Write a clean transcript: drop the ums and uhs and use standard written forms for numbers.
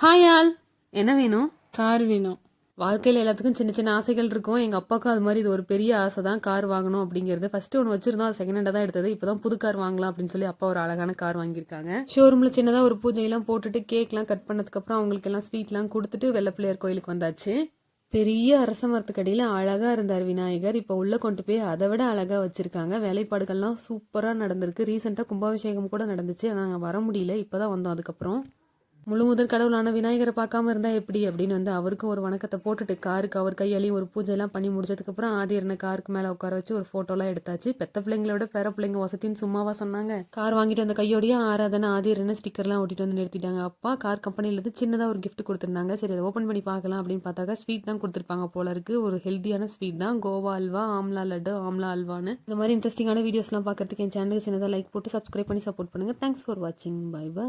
Hi all, என்ன வேணும்? Car வேணும். வாழ்க்கையில் எல்லாத்துக்கும் சின்ன சின்ன ஆசைகள் இருக்கும். எங்கள் அப்பாவுக்கும் அது மாதிரி இது ஒரு பெரிய ஆசை தான், கார் வாங்கணும் அப்படிங்கிறது. ஃபர்ஸ்ட் ஒன்று வச்சிருந்தோம், அது செகண்ட் ஹேண்டாக தான் எடுத்தது. இப்போ தான் புது கார் வாங்கலாம் அப்படின்னு சொல்லி அப்பா ஒரு அழகான கார் வாங்கியிருக்காங்க. ஷோரூமில் சின்னதாக ஒரு பூஜையெல்லாம் போட்டுட்டு கேக்லாம் கட் பண்ணதுக்கப்புறம் அவங்களுக்கு எல்லாம் ஸ்வீட்லாம் கொடுத்துட்டு வெள்ளப்பிள்ளையார் கோயிலுக்கு வந்தாச்சு. பெரிய அரச மரத்துக்கடியில் அழகாக இருந்தார் விநாயகர். இப்போ உள்ளே கொண்டு போய் அதை விட அழகாக வச்சுருக்காங்க. வேலைப்பாடுகள்லாம் சூப்பராக நடந்திருக்கு. ரீசெண்டாக கும்பாபிஷேகம் கூட நடந்துச்சு. ஆனால் நாங்கள் வர முடியல, இப்போ தான் வந்தோம். அதுக்கப்புறம் முழு முதல் கடவுளான விநாயகரை பார்க்காம இருந்தா எப்படி அப்படின்னு அவருக்கும் ஒரு வணக்கத்தை போட்டுட்டு காருக்கு அவர் கையாலையும் ஒரு பூஜைலாம் பண்ணி முடிச்சதுக்கப்புறம் ஆதிரனை காருக்கு மேலே உட்கார வச்சு ஒரு ஃபோட்டோலாம் எடுத்தாச்சு. பெத்த பிள்ளைங்களோட பேர பிள்ளைங்க வசதின்னு சும்மாவா சொன்னாங்க. கார் வாங்கிட்டு வந்த கையோடையே ஆராதனை ஆதிரனை ஸ்டிக்கர்லாம் ஓட்டிட்டு வந்து நிறுத்திட்டாங்க. அப்பா கார் கம்பெனிலேருந்து சின்னதாக ஒரு கிஃப்ட் கொடுத்துருந்தாங்க. சரி, அதை ஓப்பன் பண்ணி பார்க்கலாம் அப்படின்னு பார்த்தாக்கா ஸ்வீட் தான் கொடுத்துருப்பாங்க போல இருக்கு. ஒரு ஹெல்த்தியான ஸ்வீட் தான், கோவா அல்வா, ஆம்லா லட்டு, ஆம்லா அல்வான்னு. இந்த மாதிரி இன்ட்ரெஸ்டிங்கான வீடியோஸ்லாம் பார்க்கறதுக்கு என் சேனலுக்கு சின்னதாக லைக் போட்டு சப்ஸ்கிரைப் பண்ணி சப்போர்ட் பண்ணுங்கள். தேங்க்ஸ் ஃபார் வாட்சிங். Bye by.